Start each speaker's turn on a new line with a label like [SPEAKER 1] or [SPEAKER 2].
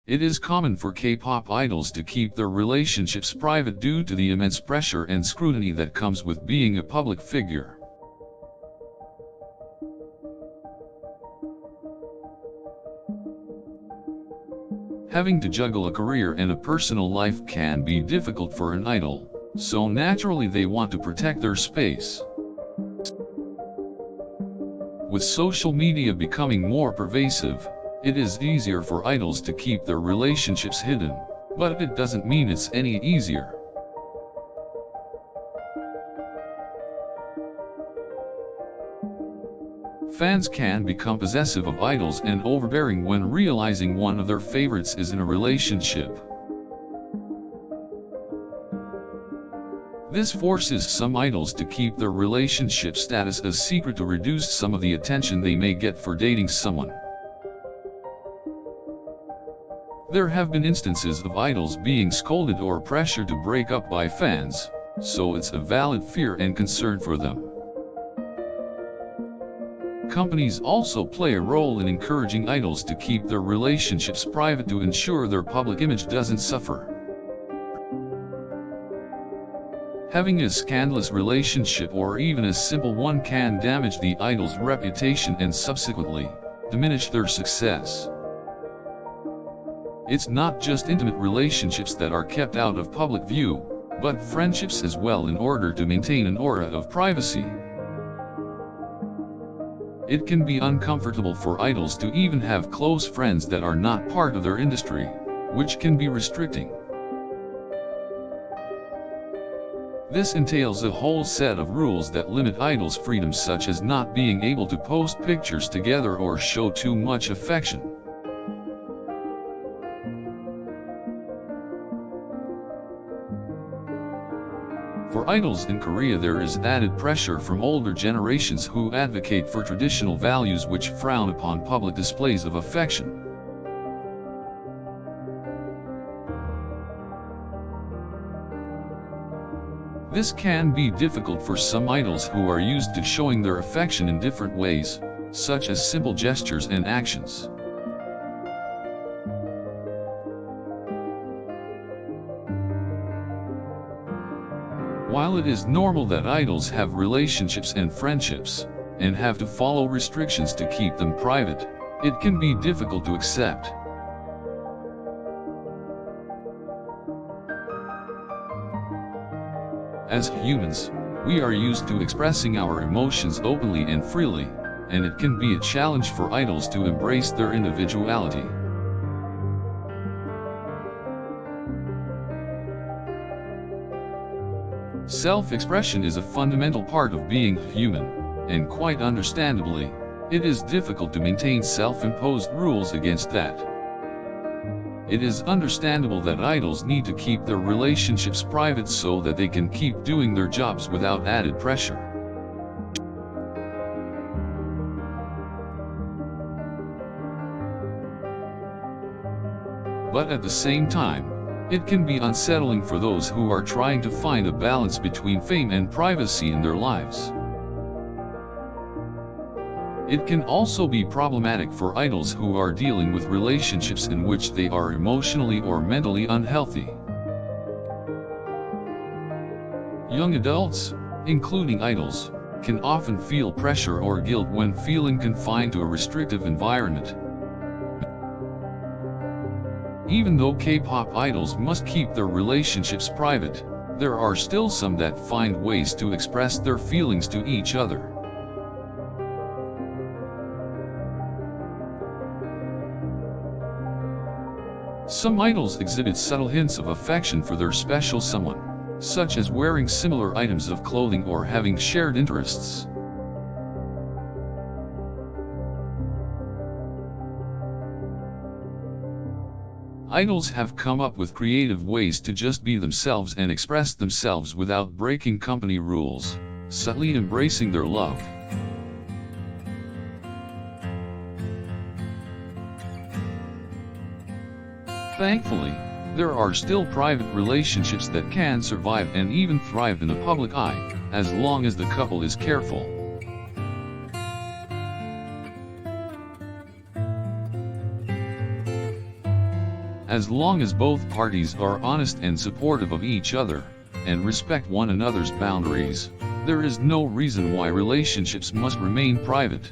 [SPEAKER 1] It is common for K-pop idols to keep their relationships private due to the immense pressure and scrutiny that comes with being a public figure. Having to juggle a career and a personal life can be difficult for an idol, so naturally they want to protect their space. With social media becoming more pervasive, it is easier for idols to keep their relationships hidden, but it doesn't mean it's any easier. Fans can become possessive of idols and overbearing when realizing one of their favorites is in a relationship. This forces some idols to keep their relationship status a secret to reduce some of the attention they may get for dating someone. There have been instances of idols being scolded or pressured to break up by fans, so it's a valid fear and concern for them. Companies also play a role in encouraging idols to keep their relationships private to ensure their public image doesn't suffer. Having a scandalous relationship or even a simple one can damage the idol's reputation and subsequently diminish their success. It's not just intimate relationships that are kept out of public view, but friendships as well in order to maintain an aura of privacy. It can be uncomfortable for idols to even have close friends that are not part of their industry, which can be restricting. This entails a whole set of rules that limit idols' freedom, such as not being able to post pictures together or show too much affection. For idols in Korea, there is added pressure from older generations who advocate for traditional values which frown upon public displays of affection. This can be difficult for some idols who are used to showing their affection in different ways, such as simple gestures and actions. While it is normal that idols have relationships and friendships, and have to follow restrictions to keep them private, it can be difficult to accept. As humans, we are used to expressing our emotions openly and freely, and it can be a challenge for idols to embrace their individuality. Self-expression is a fundamental part of being human, and quite understandably, it is difficult to maintain self-imposed rules against that. It is understandable that idols need to keep their relationships private so that they can keep doing their jobs without added pressure. But at the same time, it can be unsettling for those who are trying to find a balance between fame and privacy in their lives. It can also be problematic for idols who are dealing with relationships in which they are emotionally or mentally unhealthy. Young adults, including idols, can often feel pressure or guilt when feeling confined to a restrictive environment. Even though K-pop idols must keep their relationships private, there are still some that find ways to express their feelings to each other. Some idols exhibit subtle hints of affection for their special someone, such as wearing similar items of clothing or having shared interests. Idols have come up with creative ways to just be themselves and express themselves without breaking company rules, subtly embracing their love. Thankfully, there are still private relationships that can survive and even thrive in the public eye, as long as the couple is careful. As long as both parties are honest and supportive of each other, and respect one another's boundaries, there is no reason why relationships must remain private.